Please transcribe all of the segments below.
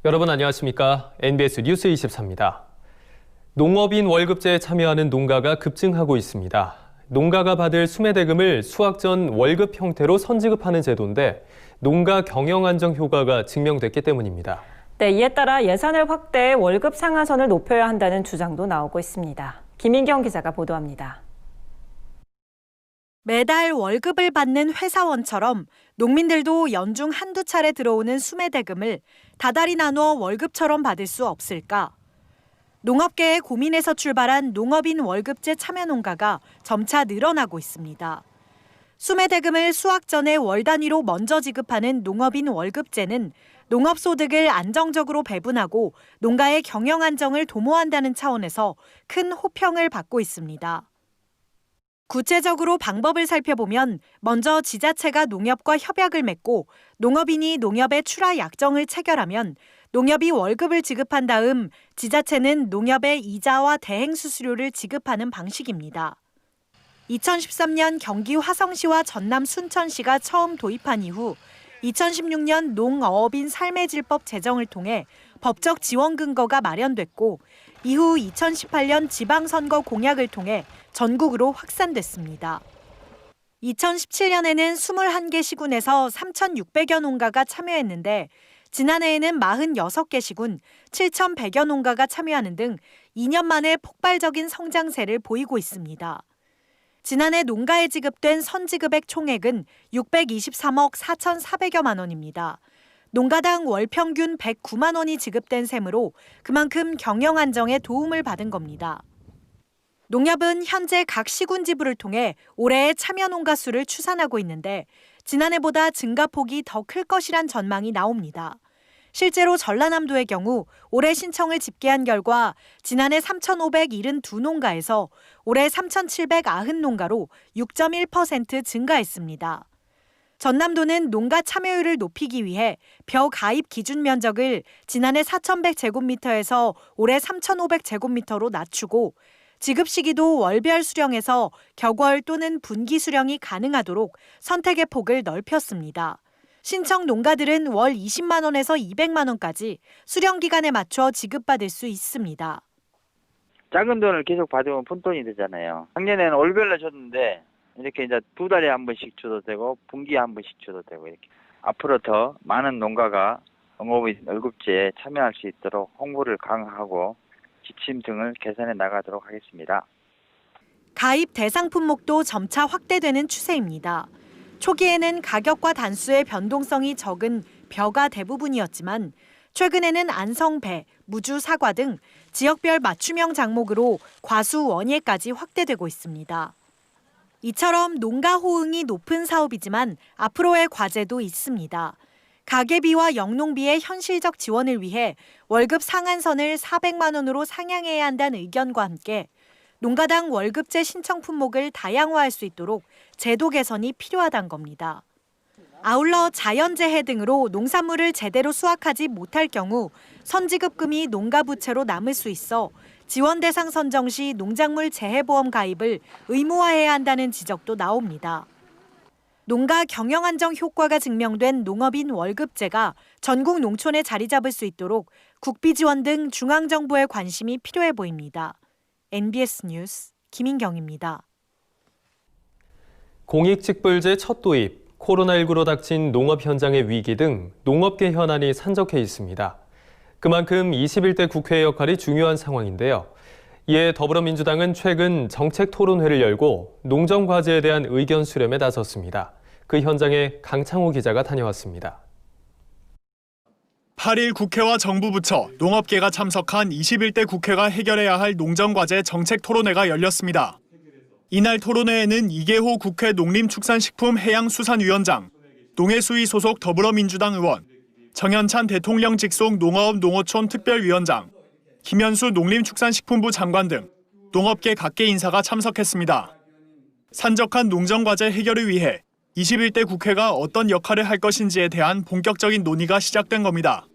여러분 안녕하십니까? NBS 뉴스 24입니다. 농업인 월급제에 참여하는 농가가 급증하고 있습니다. 농가가 받을 수매대금을 수확 전 월급 형태로 선지급하는 제도인데 농가 경영 안정 효과가 증명됐기 때문입니다. 네, 이에 따라 예산을 확대해 월급 상한선을 높여야 한다는 주장도 나오고 있습니다. 김인경 기자가 보도합니다. 매달 월급을 받는 회사원처럼 농민들도 연중 한두 차례 들어오는 수매대금을 다달이 나눠 월급처럼 받을 수 없을까? 농업계의 고민에서 출발한 농업인 월급제 참여 농가가 점차 늘어나고 있습니다. 수매대금을 수확 전에 월 단위로 먼저 지급하는 농업인 월급제는 농업소득을 안정적으로 배분하고 농가의 경영 안정을 도모한다는 차원에서 큰 호평을 받고 있습니다. 구체적으로 방법을 살펴보면 먼저 지자체가 농협과 협약을 맺고 농업인이 농협의 출하 약정을 체결하면 농협이 월급을 지급한 다음 지자체는 농협에 이자와 대행 수수료를 지급하는 방식입니다. 2013년 경기 화성시와 전남 순천시가 처음 도입한 이후 2016년 농어업인 삶의 질법 제정을 통해 법적 지원 근거가 마련됐고 이후 2018년 지방선거 공약을 통해 전국으로 확산됐습니다. 2017년에는 21개 시군에서 3,600여 농가가 참여했는데 지난해에는 46개 시군, 7,100여 농가가 참여하는 등 2년 만에 폭발적인 성장세를 보이고 있습니다. 지난해 농가에 지급된 선지급액 총액은 623억 4,400여만 원입니다. 농가당 월 평균 109만 원이 지급된 셈으로 그만큼 경영 안정에 도움을 받은 겁니다. 농협은 현재 각 시군 지부를 통해 올해의 참여 농가 수를 추산하고 있는데 지난해보다 증가폭이 더 클 것이란 전망이 나옵니다. 실제로 전라남도의 경우 올해 신청을 집계한 결과 지난해 3,572농가에서 올해 3,790농가로 6.1% 증가했습니다. 전남도는 농가 참여율을 높이기 위해 벼 가입 기준 면적을 지난해 4,100제곱미터에서 올해 3,500제곱미터로 낮추고 지급 시기도 월별 수령에서 격월 또는 분기 수령이 가능하도록 선택의 폭을 넓혔습니다. 신청 농가들은 월 20만 원에서 200만 원까지 수령 기간에 맞춰 지급받을 수 있습니다. 작은 돈을 계속 받으면 푼돈이 되잖아요. 작년에는 월별로 줬는데 이렇게 이제 두 달에 한 번씩 줘도 되고 분기에 한 번씩 줘도 되고 이렇게 앞으로 더 많은 농가가 농업인 월급제에 참여할 수 있도록 홍보를 강화하고 지침 등을 개선해 나가도록 하겠습니다. 가입 대상 품목도 점차 확대되는 추세입니다. 초기에는 가격과 단수의 변동성이 적은 벼가 대부분이었지만 최근에는 안성배, 무주 사과 등 지역별 맞춤형 장목으로 과수 원예까지 확대되고 있습니다. 이처럼 농가 호응이 높은 사업이지만 앞으로의 과제도 있습니다. 가계비와 영농비의 현실적 지원을 위해 월급 상한선을 400만 원으로 상향해야 한다는 의견과 함께 농가당 월급제 신청 품목을 다양화할 수 있도록 제도 개선이 필요하다는 겁니다. 아울러 자연재해 등으로 농산물을 제대로 수확하지 못할 경우 선지급금이 농가 부채로 남을 수 있어 지원 대상 선정 시 농작물 재해보험 가입을 의무화해야 한다는 지적도 나옵니다. 농가 경영 안정 효과가 증명된 농업인 월급제가 전국 농촌에 자리 잡을 수 있도록 국비 지원 등 중앙정부의 관심이 필요해 보입니다. NBS 뉴스 김인경입니다. 공익직불제 첫 도입, 코로나19로 닥친 농업 현장의 위기 등 농업계 현안이 산적해 있습니다. 그만큼 21대 국회의 역할이 중요한 상황인데요. 이에 더불어민주당은 최근 정책 토론회를 열고 농정과제에 대한 의견 수렴에 나섰습니다. 그 현장에 강창호 기자가 다녀왔습니다. 8일 국회와 정부 부처, 농업계가 참석한 21대 국회가 해결해야 할 농정과제 정책 토론회가 열렸습니다. 이날 토론회에는 이계호 국회 농림축산식품해양수산위원장, 농해수위 소속 더불어민주당 의원, 정현찬 대통령 직속 농어업 농어촌 특별위원장, 김현수 농림축산식품부 장관 등 농업계 각계 인사가 참석했습니다. 산적한 농정과제 해결을 위해 21대 국회가 어떤 역할을 할 것인지에 대한 본격적인 논의가 시작된 겁니다.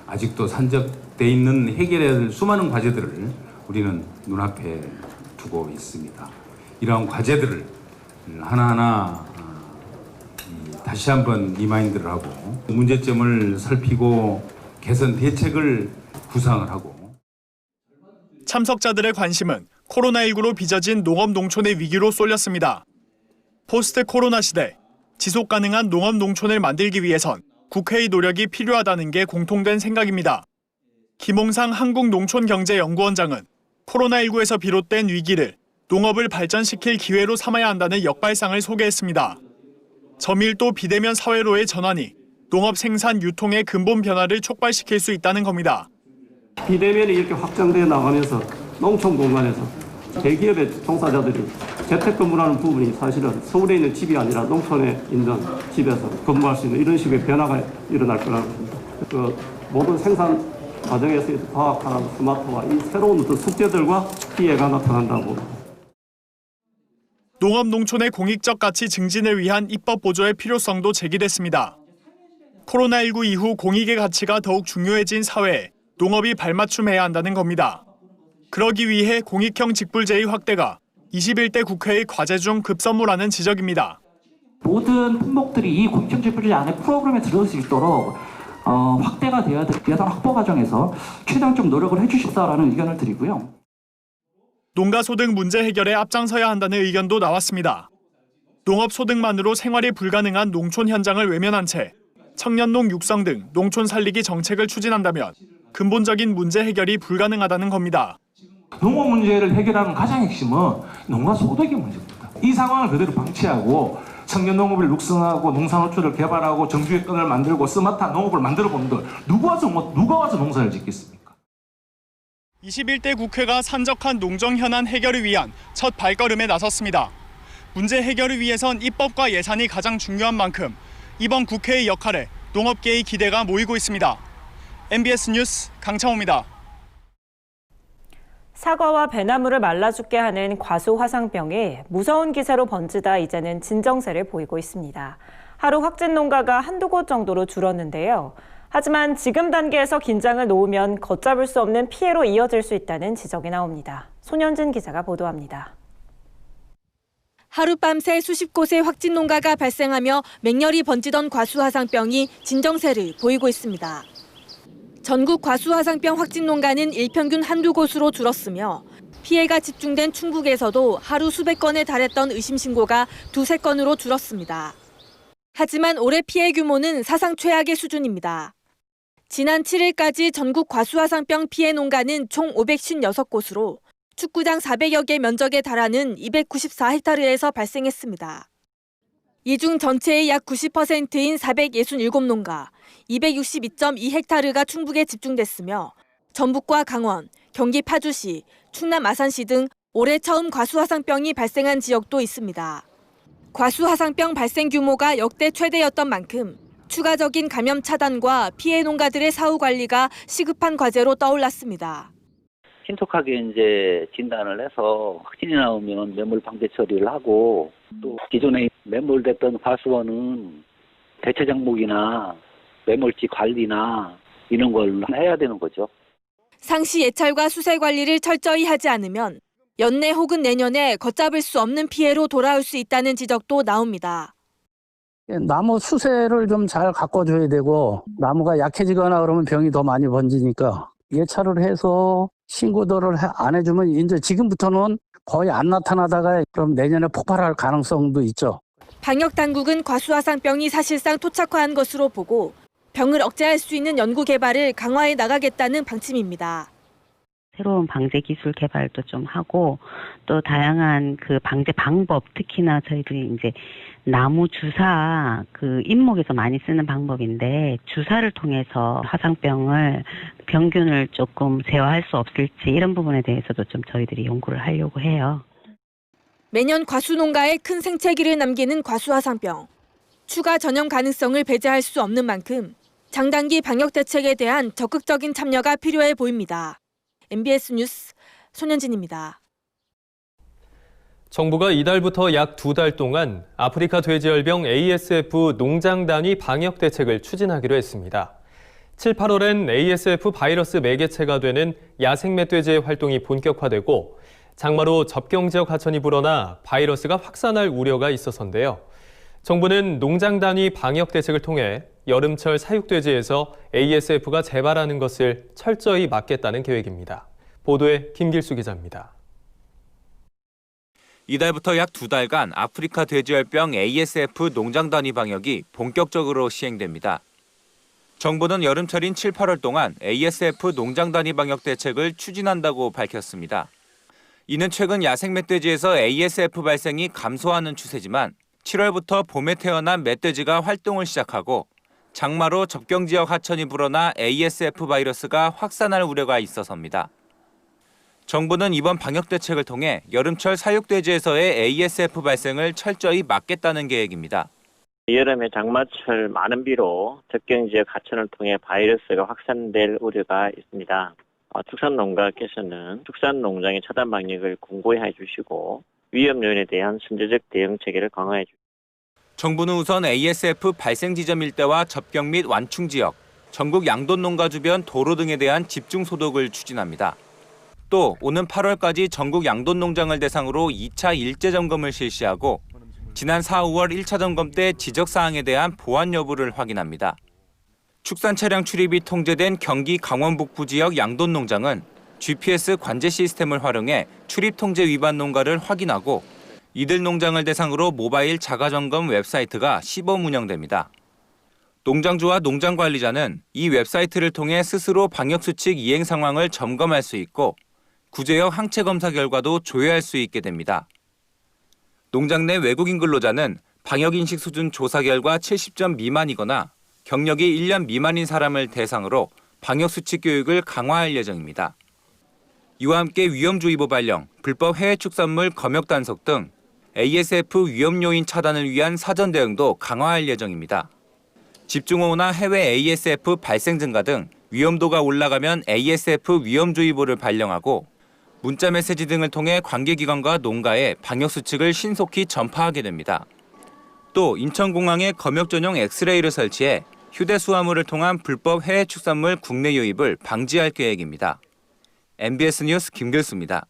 아직도 산적돼 있는 해결해야 할 수많은 과제들을 우리는 눈앞에 두고 있습니다. 이러한 과제들을 하나하나 다시 한번 리마인드를 하고 문제점을 살피고 개선 대책을 구상을 하고 참석자들의 관심은 코로나19로 빚어진 농업 농촌의 위기로 쏠렸습니다. 포스트 코로나 시대, 지속 가능한 농업 농촌을 만들기 위해선 국회의 노력이 필요하다는 게 공통된 생각입니다. 김홍상 한국농촌경제연구원장은 코로나19에서 비롯된 위기를 농업을 발전시킬 기회로 삼아야 한다는 역발상을 소개했습니다. 저밀도 비대면 사회로의 전환이 농업 생산 유통의 근본 변화를 촉발시킬 수 있다는 겁니다. 비대면이 이렇게 확장되어 나가면서 농촌 공간에서 대기업의 종사자들이 재택근무라는 부분이 사실은 서울에 있는 집이 아니라 농촌에 있는 집에서 근무할 수 있는 이런 식의 변화가 일어날 거라고 봅니다. 모든 생산 과정에서 과학화나 스마트화 이 새로운 숙제들과 기회가 나타난다고. 농업 농촌의 공익적 가치 증진을 위한 입법 보조의 필요성도 제기됐습니다. 코로나19 이후 공익의 가치가 더욱 중요해진 사회에 농업이 발맞춤해야 한다는 겁니다. 그러기 위해 공익형 직불제의 확대가 21대 국회의 과제 중 급선무라는 지적입니다. 모든 품목들이 이 공익형 직불제 안에 프로그램에 들어올 수 있도록 확대가 돼야 될 예산 확보 과정에서 최대한 좀 노력을 해주십사라는 의견을 드리고요. 농가소득 문제 해결에 앞장서야 한다는 의견도 나왔습니다. 농업소득만으로 생활이 불가능한 농촌 현장을 외면한 채 청년농 육성 등 농촌 살리기 정책을 추진한다면 근본적인 문제 해결이 불가능하다는 겁니다. 농업 문제를 해결하는 가장 핵심은 농가 소득의 문제입니다. 이 상황을 그대로 방치하고 청년 농업을 육성하고 농산호초를 개발하고 정규획권을 만들고 스마트한 농업을 만들어 본들 누가 와서 농사를 짓겠습니까? 21대 국회가 산적한 농정 현안 해결을 위한 첫 발걸음에 나섰습니다. 문제 해결을 위해선 입법과 예산이 가장 중요한 만큼 이번 국회의 역할에 농업계의 기대가 모이고 있습니다. MBS 뉴스 강창호입니다. 사과와 배나무를 말라 죽게 하는 과수 화상병이 무서운 기세로 번지다 이제는 진정세를 보이고 있습니다. 하루 확진 농가가 한두 곳 정도로 줄었는데요. 하지만 지금 단계에서 긴장을 놓으면 걷잡을 수 없는 피해로 이어질 수 있다는 지적이 나옵니다. 손현진 기자가 보도합니다. 하룻밤새 수십 곳의 확진 농가가 발생하며 맹렬히 번지던 과수화상병이 진정세를 보이고 있습니다. 전국 과수화상병 확진 농가는 일평균 한두 곳으로 줄었으며 피해가 집중된 충북에서도 하루 수백 건에 달했던 의심 신고가 두세 건으로 줄었습니다. 하지만 올해 피해 규모는 사상 최악의 수준입니다. 지난 7일까지 전국 과수화상병 피해 농가는 총 556곳으로 축구장 400여 개 면적에 달하는 294헥타르에서 발생했습니다. 이 중 전체의 약 90%인 467농가, 262.2헥타르가 충북에 집중됐으며 전북과 강원, 경기 파주시, 충남 아산시 등 올해 처음 과수화상병이 발생한 지역도 있습니다. 과수화상병 발생 규모가 역대 최대였던 만큼 추가적인 감염 차단과 피해 농가들의 사후 관리가 시급한 과제로 떠올랐습니다. 신속하게 이제 진단을 해서 확진이 나오면 매몰 방제 처리를 하고 또 기존에 매몰됐던 과수원은 대체 장목이나 매몰지 관리나 이런 걸 해야 되는 거죠. 상시 예찰과 수세 관리를 철저히 하지 않으면 연내 혹은 내년에 걷잡을 수 없는 피해로 돌아올 수 있다는 지적도 나옵니다. 나무 수세를 좀 잘 가꿔줘야 되고 나무가 약해지거나 그러면 병이 더 많이 번지니까 예찰을 해서 신고도를 안 해주면 이제 지금부터는 거의 안 나타나다가 그럼 내년에 폭발할 가능성도 있죠. 방역 당국은 과수화상병이 사실상 토착화한 것으로 보고 병을 억제할 수 있는 연구 개발을 강화해 나가겠다는 방침입니다. 새로운 방제 기술 개발도 좀 하고 또 다양한 그 방제 방법, 특히나 저희들이 이제 나무 주사 그 잎목에서 많이 쓰는 방법인데 주사를 통해서 화상병을 병균을 조금 제어할 수 없을지 이런 부분에 대해서도 좀 저희들이 연구를 하려고 해요. 매년 과수 농가에 큰 생채기를 남기는 과수화상병. 추가 전염 가능성을 배제할 수 없는 만큼 장단기 방역 대책에 대한 적극적인 참여가 필요해 보입니다. MBS 뉴스 손현진입니다. 정부가 이달부터 약 2달 동안 아프리카 돼지열병 ASF 농장 단위 방역 대책을 추진하기로 했습니다. 7, 8월엔 ASF 바이러스 매개체가 되는 야생 멧돼지의 활동이 본격화되고 장마로 접경 지역 하천이 불어나 바이러스가 확산할 우려가 있어서인데요. 정부는 농장 단위 방역 대책을 통해 여름철 사육돼지에서 ASF가 재발하는 것을 철저히 막겠다는 계획입니다. 보도에 김길수 기자입니다. 이달부터 약 2달간 아프리카 돼지열병 ASF 농장 단위 방역이 본격적으로 시행됩니다. 정부는 여름철인 7, 8월 동안 ASF 농장 단위 방역 대책을 추진한다고 밝혔습니다. 이는 최근 야생 멧돼지에서 ASF 발생이 감소하는 추세지만 7월부터 봄에 태어난 멧돼지가 활동을 시작하고 장마로 접경 지역 하천이 불어나 ASF 바이러스가 확산할 우려가 있어서입니다. 정부는 이번 방역 대책을 통해 여름철 사육돼지에서의 ASF 발생을 철저히 막겠다는 계획입니다. 여름에 장마철 많은 비로 접경 지역 하천을 통해 바이러스가 확산될 우려가 있습니다. 축산농가께서는 축산농장의 차단 방역을 공고히 해주시고 위험 요인에 대한 선제적 대응 체계를 강화해 주십시오. 정부는 우선 ASF 발생 지점 일대와 접경 및 완충 지역, 전국 양돈 농가 주변 도로 등에 대한 집중 소독을 추진합니다. 또 오는 8월까지 전국 양돈 농장을 대상으로 2차 일제 점검을 실시하고 지난 4, 5월 1차 점검 때 지적 사항에 대한 보완 여부를 확인합니다. 축산 차량 출입이 통제된 경기 강원 북부 지역 양돈 농장은 GPS 관제 시스템을 활용해 출입 통제 위반 농가를 확인하고 이들 농장을 대상으로 모바일 자가 점검 웹사이트가 시범 운영됩니다. 농장주와 농장 관리자는 이 웹사이트를 통해 스스로 방역 수칙 이행 상황을 점검할 수 있고 구제역 항체 검사 결과도 조회할 수 있게 됩니다. 농장 내 외국인 근로자는 방역인식 수준 조사 결과 70점 미만이거나 경력이 1년 미만인 사람을 대상으로 방역수칙 교육을 강화할 예정입니다. 이와 함께 위험주의보 발령, 불법 해외 축산물 검역 단속 등 ASF 위험 요인 차단을 위한 사전 대응도 강화할 예정입니다. 집중호우나 해외 ASF 발생 증가 등 위험도가 올라가면 ASF 위험주의보를 발령하고 문자 메시지 등을 통해 관계기관과 농가에 방역수칙을 신속히 전파하게 됩니다. 또 인천공항에 검역 전용 엑스레이를 설치해 휴대 수화물을 통한 불법 해외 축산물 국내 유입을 방지할 계획입니다. MBS 뉴스 김길수입니다.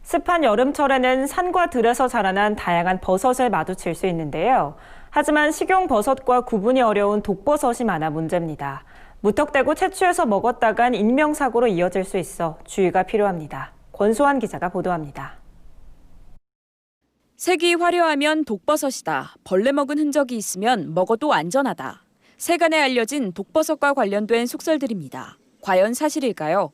습한 여름철에는 산과 들에서 자라난 다양한 버섯을 마주칠 수 있는데요. 하지만 식용버섯과 구분이 어려운 독버섯이 많아 문제입니다. 무턱대고 채취해서 먹었다간 인명사고로 이어질 수 있어 주의가 필요합니다. 권소환 기자가 보도합니다. 색이 화려하면 독버섯이다. 벌레 먹은 흔적이 있으면 먹어도 안전하다. 세간에 알려진 독버섯과 관련된 속설들입니다. 과연 사실일까요?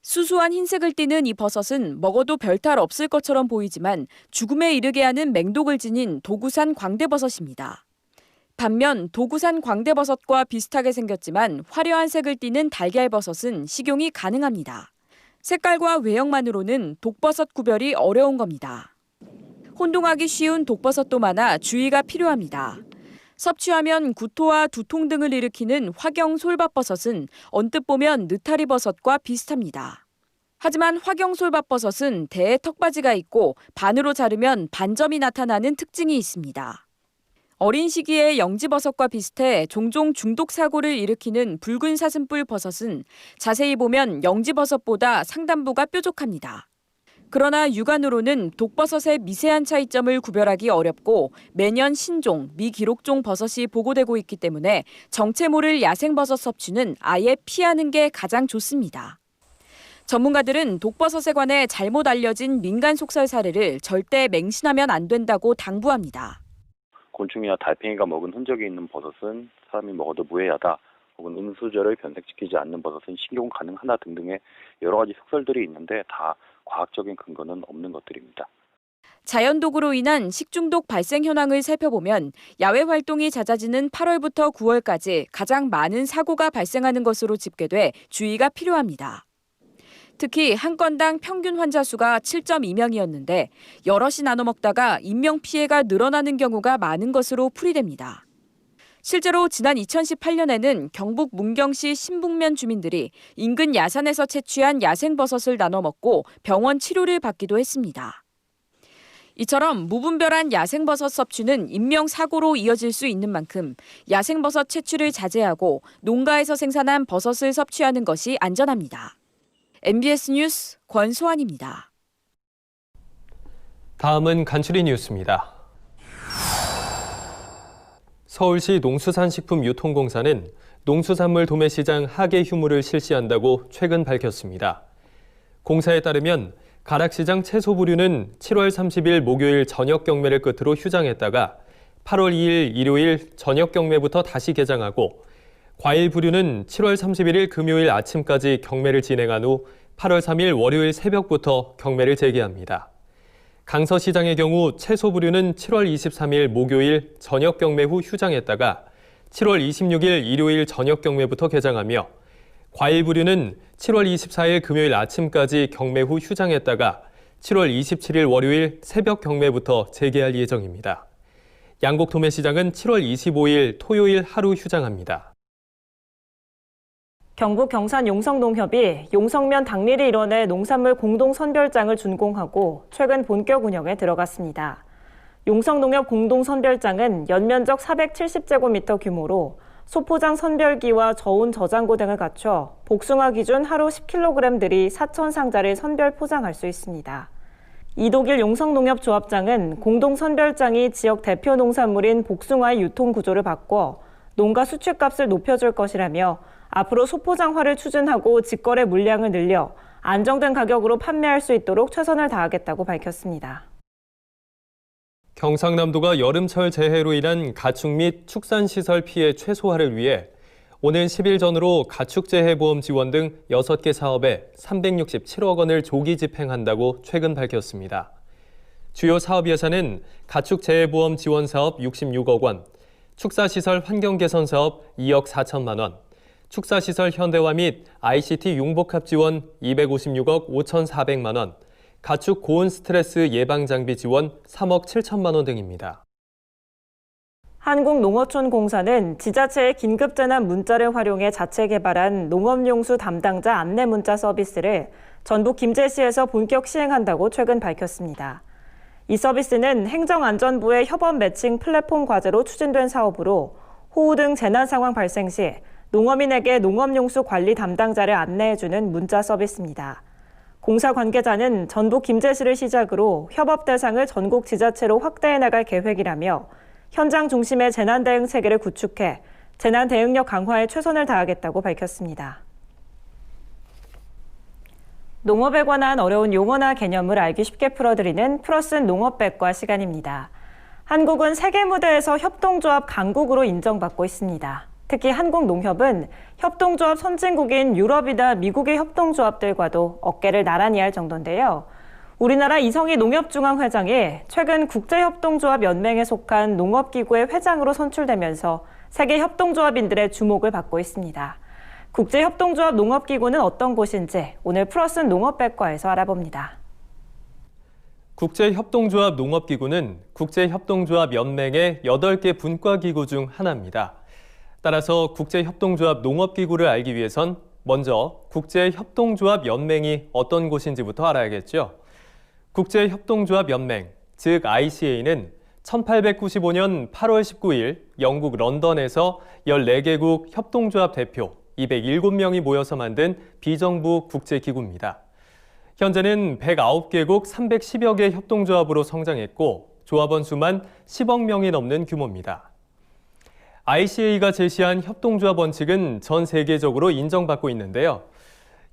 수수한 흰색을 띠는 이 버섯은 먹어도 별탈 없을 것처럼 보이지만 죽음에 이르게 하는 맹독을 지닌 도구산 광대버섯입니다. 반면 도구산 광대버섯과 비슷하게 생겼지만 화려한 색을 띠는 달걀버섯은 식용이 가능합니다. 색깔과 외형만으로는 독버섯 구별이 어려운 겁니다. 혼동하기 쉬운 독버섯도 많아 주의가 필요합니다. 섭취하면 구토와 두통 등을 일으키는 화경솔밥버섯은 언뜻 보면 느타리버섯과 비슷합니다. 하지만 화경솔밥버섯은 대에 턱받이가 있고 반으로 자르면 반점이 나타나는 특징이 있습니다. 어린 시기에 영지버섯과 비슷해 종종 중독 사고를 일으키는 붉은 사슴뿔 버섯은 자세히 보면 영지버섯보다 상단부가 뾰족합니다. 그러나 육안으로는 독버섯의 미세한 차이점을 구별하기 어렵고 매년 신종, 미기록종 버섯이 보고되고 있기 때문에 정체 모를 야생버섯 섭취는 아예 피하는 게 가장 좋습니다. 전문가들은 독버섯에 관해 잘못 알려진 민간 속설 사례를 절대 맹신하면 안 된다고 당부합니다. 곤충이나 달팽이가 먹은 흔적이 있는 버섯은 사람이 먹어도 무해하다. 혹은 음수저를 변색시키지 않는 버섯은 식용 가능하다 등등의 여러 가지 속설들이 있는데 다 과학적인 근거는 없는 것들입니다. 자연독으로 인한 식중독 발생 현황을 살펴보면 야외 활동이 잦아지는 8월부터 9월까지 가장 많은 사고가 발생하는 것으로 집계돼 주의가 필요합니다. 특히 한 건당 평균 환자 수가 7.2명이었는데 여럿이 나눠 먹다가 인명피해가 늘어나는 경우가 많은 것으로 풀이됩니다. 실제로 지난 2018년에는 경북 문경시 신북면 주민들이 인근 야산에서 채취한 야생버섯을 나눠 먹고 병원 치료를 받기도 했습니다. 이처럼 무분별한 야생버섯 섭취는 인명사고로 이어질 수 있는 만큼 야생버섯 채취를 자제하고 농가에서 생산한 버섯을 섭취하는 것이 안전합니다. MBS 뉴스 권소환입니다. 다음은 간추리 뉴스입니다. 서울시 농수산식품유통공사는 농수산물 도매시장 하계 휴무를 실시한다고 최근 밝혔습니다. 공사에 따르면 가락시장 채소부류는 7월 30일 목요일 저녁 경매를 끝으로 휴장했다가 8월 2일 일요일 저녁 경매부터 다시 개장하고 과일 부류는 7월 31일 금요일 아침까지 경매를 진행한 후 8월 3일 월요일 새벽부터 경매를 재개합니다. 강서시장의 경우 채소 부류는 7월 23일 목요일 저녁 경매 후 휴장했다가 7월 26일 일요일 저녁 경매부터 개장하며 과일 부류는 7월 24일 금요일 아침까지 경매 후 휴장했다가 7월 27일 월요일 새벽 경매부터 재개할 예정입니다. 양곡 도매시장은 7월 25일 토요일 하루 휴장합니다. 경북 경산 용성농협이 용성면 당리를 일원의 농산물 공동선별장을 준공하고 최근 본격 운영에 들어갔습니다. 용성농협 공동선별장은 연면적 470제곱미터 규모로 소포장 선별기와 저온 저장고 등을 갖춰 복숭아 기준 하루 10kg들이 4,000상자를 선별 포장할 수 있습니다. 이독일 용성농협조합장은 공동선별장이 지역 대표 농산물인 복숭아의 유통 구조를 바꿔 농가 수출값을 높여줄 것이라며 앞으로 소포장화를 추진하고 직거래 물량을 늘려 안정된 가격으로 판매할 수 있도록 최선을 다하겠다고 밝혔습니다. 경상남도가 여름철 재해로 인한 가축 및 축산시설 피해 최소화를 위해 오는 10일 전후로 가축재해보험 지원 등 6개 사업에 367억 원을 조기 집행한다고 최근 밝혔습니다. 주요 사업 예산은 가축재해보험 지원 사업 66억 원, 축사시설 환경개선 사업 2억 4천만 원, 축사시설 현대화 및 ICT 융복합 지원 256억 5,400만 원, 가축 고온 스트레스 예방 장비 지원 3억 7천만 원 등입니다. 한국농어촌공사는 지자체의 긴급재난 문자를 활용해 자체 개발한 농업용수 담당자 안내 문자 서비스를 전북 김제시에서 본격 시행한다고 최근 밝혔습니다. 이 서비스는 행정안전부의 협업 매칭 플랫폼 과제로 추진된 사업으로 호우 등 재난 상황 발생 시 농어민에게 농업용수 관리 담당자를 안내해주는 문자 서비스입니다. 공사 관계자는 전북 김제시를 시작으로 협업 대상을 전국 지자체로 확대해 나갈 계획이라며 현장 중심의 재난 대응 체계를 구축해 재난 대응력 강화에 최선을 다하겠다고 밝혔습니다. 농업에 관한 어려운 용어나 개념을 알기 쉽게 풀어드리는 풀어쓴 농업백과 시간입니다. 한국은 세계 무대에서 협동조합 강국으로 인정받고 있습니다. 특히 한국농협은 협동조합 선진국인 유럽이나 미국의 협동조합들과도 어깨를 나란히 할 정도인데요. 우리나라 이성희 농협중앙회장이 최근 국제협동조합 연맹에 속한 농업기구의 회장으로 선출되면서 세계 협동조합인들의 주목을 받고 있습니다. 국제협동조합 농업기구는 어떤 곳인지 오늘 풀어쓴 농업백과에서 알아봅니다. 국제협동조합 농업기구는 국제협동조합 연맹의 8개 분과기구 중 하나입니다. 따라서 국제협동조합 농업기구를 알기 위해선 먼저 국제협동조합 연맹이 어떤 곳인지부터 알아야겠죠. 국제협동조합 연맹, 즉 ICA는 1895년 8월 19일 영국 런던에서 14개국 협동조합 대표 207명이 모여서 만든 비정부 국제기구입니다. 현재는 109개국 310여 개 협동조합으로 성장했고 조합원 수만 10억 명이 넘는 규모입니다. ICA가 제시한 협동조합 원칙은 전 세계적으로 인정받고 있는데요.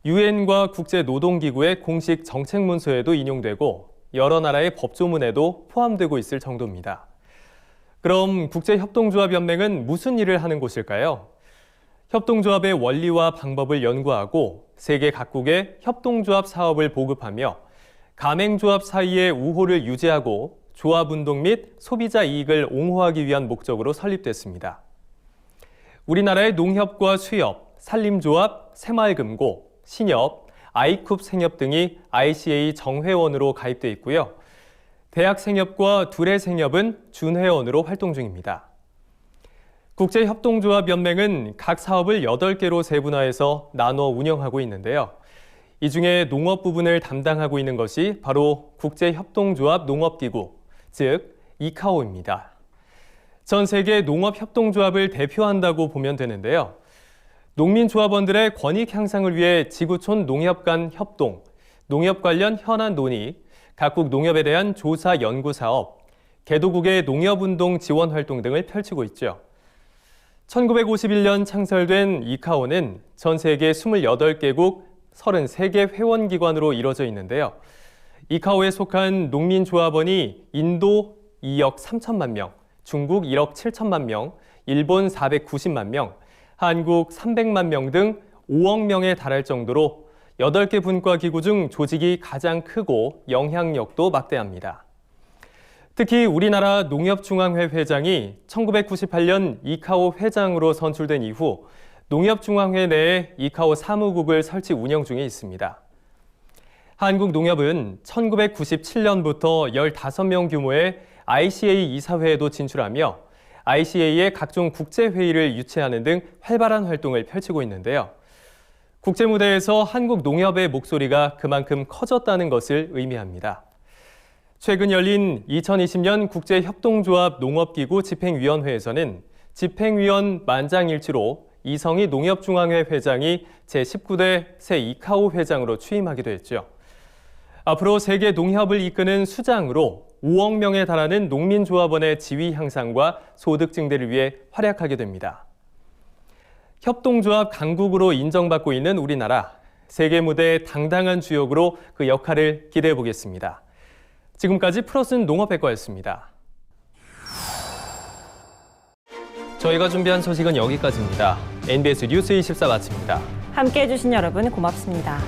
유엔과 국제노동기구의 공식 정책 문서에도 인용되고 여러 나라의 법조문에도 포함되고 있을 정도입니다. 그럼 국제협동조합연맹은 무슨 일을 하는 곳일까요? 협동조합의 원리와 방법을 연구하고 세계 각국의 협동조합 사업을 보급하며 가맹조합 사이의 우호를 유지하고 조합운동 및 소비자 이익을 옹호하기 위한 목적으로 설립됐습니다. 우리나라의 농협과 수협, 산림조합, 새마을금고, 신협, 아이쿱 생협 등이 ICA 정회원으로 가입돼 있고요. 대학생협과 두레생협은 준회원으로 활동 중입니다. 국제협동조합연맹은 각 사업을 8개로 세분화해서 나눠 운영하고 있는데요. 이 중에 농업 부분을 담당하고 있는 것이 바로 국제협동조합 농업기구, 즉 이카오입니다. 전 세계 농업협동조합을 대표한다고 보면 되는데요. 농민조합원들의 권익 향상을 위해 지구촌 농협 간 협동, 농협 관련 현안 논의, 각국 농협에 대한 조사 연구 사업, 개도국의 농협운동 지원 활동 등을 펼치고 있죠. 1951년 창설된 이카오는 전 세계 28개국 33개 회원기관으로 이루어져 있는데요. 이카오에 속한 농민조합원이 인도 2억 3천만 명, 중국 1억 7천만 명, 일본 490만 명, 한국 300만 명 등 5억 명에 달할 정도로 8개 분과기구 중 조직이 가장 크고 영향력도 막대합니다. 특히 우리나라 농협중앙회 회장이 1998년 이카오 회장으로 선출된 이후 농협중앙회 내에 이카오 사무국을 설치 운영 중에 있습니다. 한국농협은 1997년부터 15명 규모의 ICA 이사회에도 진출하며 ICA의 각종 국제회의를 유치하는 등 활발한 활동을 펼치고 있는데요. 국제무대에서 한국농협의 목소리가 그만큼 커졌다는 것을 의미합니다. 최근 열린 2020년 국제협동조합 농업기구 집행위원회에서는 집행위원 만장일치로 이성희 농협중앙회 회장이 제19대 새 이카오 회장으로 취임하기도 했죠. 앞으로 세계 농협을 이끄는 수장으로 5억 명에 달하는 농민조합원의 지위 향상과 소득 증대를 위해 활약하게 됩니다. 협동조합 강국으로 인정받고 있는 우리나라, 세계 무대의 당당한 주역으로 그 역할을 기대해 보겠습니다. 지금까지 플러스는 농업백과였습니다. 저희가 준비한 소식은 여기까지입니다. NBS 뉴스 24 마칩니다. 함께해 주신 여러분 고맙습니다.